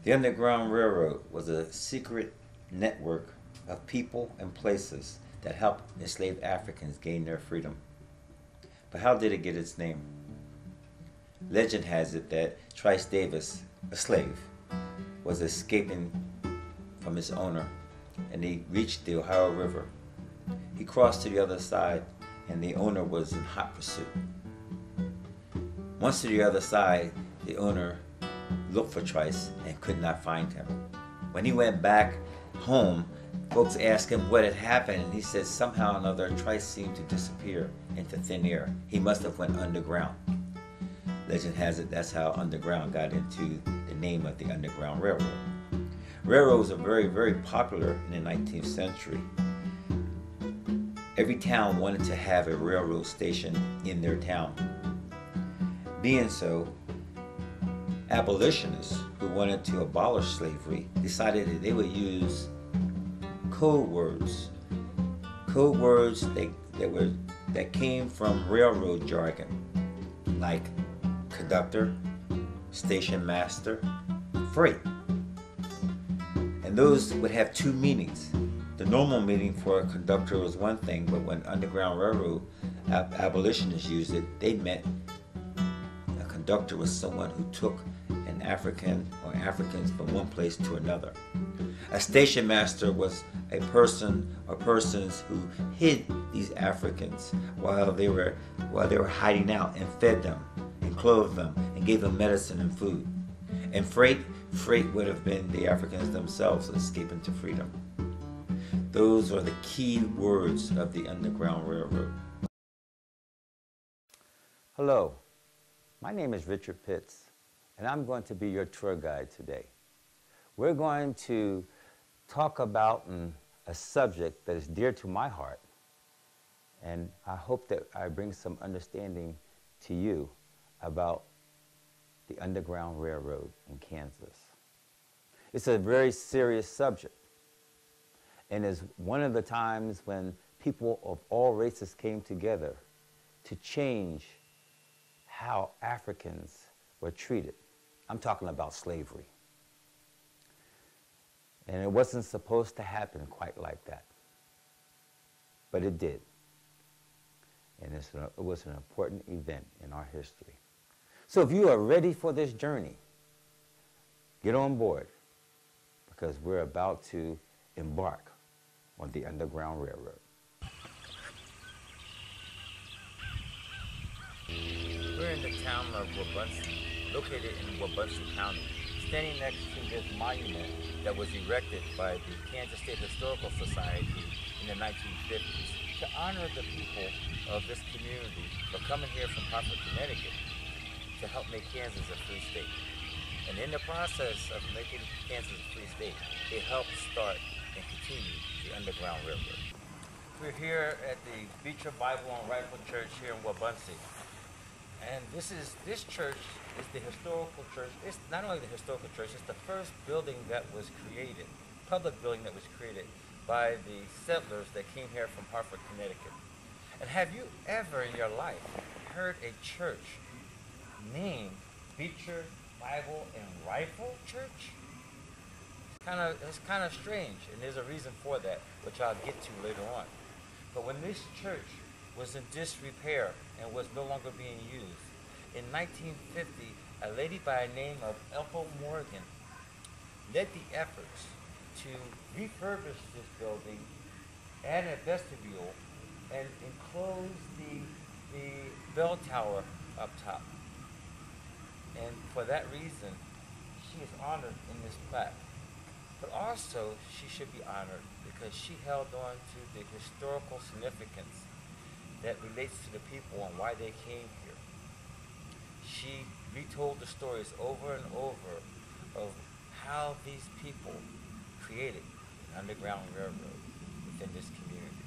The Underground Railroad was a secret network of people and places that helped enslaved Africans gain their freedom. But how did it get its name? Legend has it that Trice Davis, a slave, was escaping from his owner and he reached the Ohio River. He crossed to the other side and the owner was in hot pursuit. Once to the other side, the owner looked for Trice and could not find him. When he went back home, folks asked him what had happened, and he said somehow or another Trice seemed to disappear into thin air. He must have went underground. Legend has it that's how underground got into the name of the Underground Railroad. Railroads are very, very popular in the 19th century. Every town wanted to have a railroad station in their town. Being so, abolitionists who wanted to abolish slavery decided that they would use code words that came from railroad jargon, like conductor, station master, freight. And those would have two meanings. The normal meaning for a conductor was one thing, but when Underground Railroad abolitionists used it, they meant a conductor was someone who took an African or Africans from one place to another. A station master was a person or persons who hid these Africans while they were hiding out and fed them and clothed them and gave them medicine and food. And freight would have been the Africans themselves escaping to freedom. Those are the key words of the Underground Railroad. Hello, my name is Richard Pitts, and I'm going to be your tour guide today. We're going to talk about a subject that is dear to my heart, and I hope that I bring some understanding to you about the Underground Railroad in Kansas. It's a very serious subject, and is one of the times when people of all races came together to change how Africans were treated. I'm talking about slavery. And it wasn't supposed to happen quite like that. But it did. And it was an important event in our history. So if you are ready for this journey, get on board, because we're about to embark on the Underground Railroad. We're in the town of Wabaunsee, located in Wabaunsee County, standing next to this monument that was erected by the Kansas State Historical Society in the 1950s to honor the people of this community for coming here from Hartford, Connecticut to help make Kansas a free state. And in the process of making Kansas a free state, it helped start and continue the Underground Railroad. We're here at the Beecher Bible and Rifle Church here in Wabaunsee. And this church is the historical church. It's not only the historical church, it's the first building that was created, public building that was created by the settlers that came here from Hartford, Connecticut. And have you ever in your life heard a church named Beecher Bible and Rifle Church? It's kind of strange, and there's a reason for that, which I'll get to later on. But when this church was in disrepair and was no longer being used, in 1950, a lady by the name of Ethel Morgan led the efforts to refurbish this building, add a vestibule, and enclose the bell tower up top. And for that reason, she is honored in this plaque. But also, she should be honored because she held on to the historical significance that relates to the people and why they came here. She retold the stories over and over of how these people created an Underground Railroad within this community.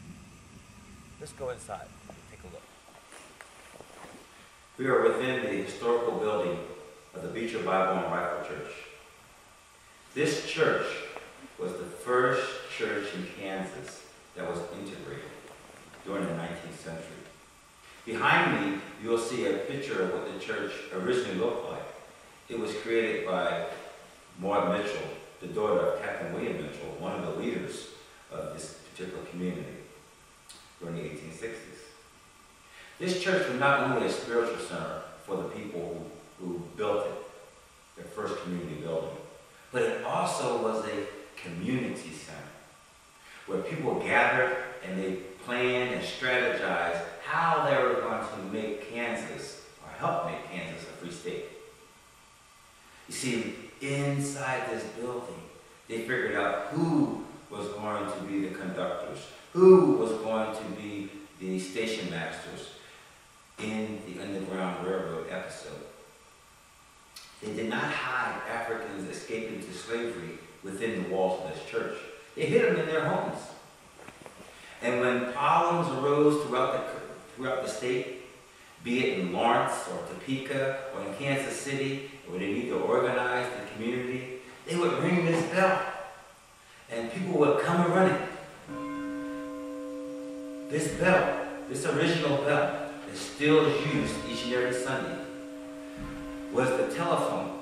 Let's go inside and take a look. We are within the historical building of the Beecher Bible and Rifle Church. This church was the first church in Kansas that was integrated during the 19th century. Behind me, you'll see a picture of what the church originally looked like. It was created by Maud Mitchell, the daughter of Captain William Mitchell, one of the leaders of this particular community during the 1860s. This church was not only a spiritual center for the people who built it, their first community building, but it also was a community center where people gathered and they planned and strategized how they were going to make Kansas, or help make Kansas, a free state. You see, inside this building, they figured out who was going to be the conductors, who was going to be the station masters in the Underground Railroad episode. They did not hide Africans escaping to slavery within the walls of this church. They hid them in their homes. And when problems arose throughout the state, be it in Lawrence or Topeka or in Kansas City, where they need to organize the community, they would ring this bell. And people would come running. This bell, this original bell, is still used each and every Sunday, was the telephone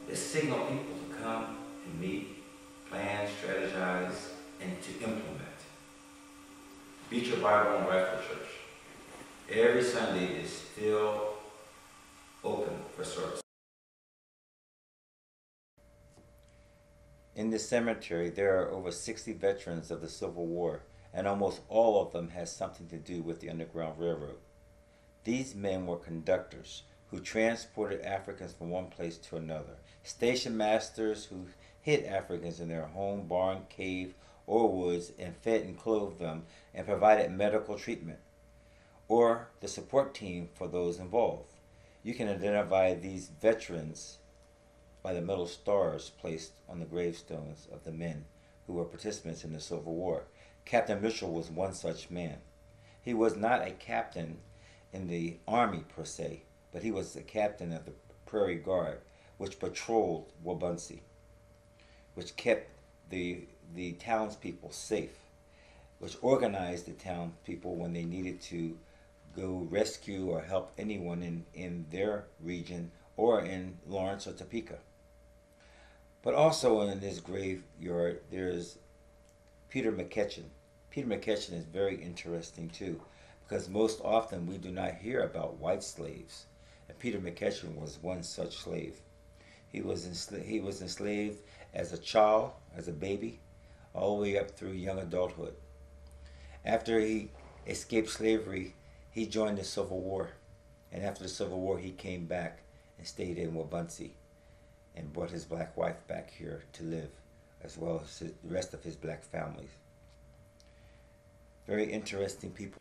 that signaled people to come and meet, plan, strategize, and to implement. Beecher Bible and Rifle Church, every Sunday, is still open for service. In this cemetery, there are over 60 veterans of the Civil War, and almost all of them had something to do with the Underground Railroad. These men were conductors who transported Africans from one place to another, station masters who hid Africans in their home, barn, cave, or woods and fed and clothed them and provided medical treatment, or the support team for those involved. You can identify these veterans by the metal stars placed on the gravestones of the men who were participants in the Civil War. Captain Mitchell was one such man. He was not a captain in the army per se, but he was the captain of the Prairie Guard, which patrolled Wabaunsee, which kept the townspeople safe, which organized the townspeople when they needed to go rescue or help anyone in their region or in Lawrence or Topeka. But also in this graveyard, there's Peter McEachin. Peter McEachin is very interesting too, because most often we do not hear about white slaves. And Peter McEachin was one such slave. He was enslaved as a child, as a baby, all the way up through young adulthood. After he escaped slavery, he joined the Civil War. And after the Civil War, he came back and stayed in Wabaunsee and brought his black wife back here to live, as well as the rest of his black families. Very interesting people.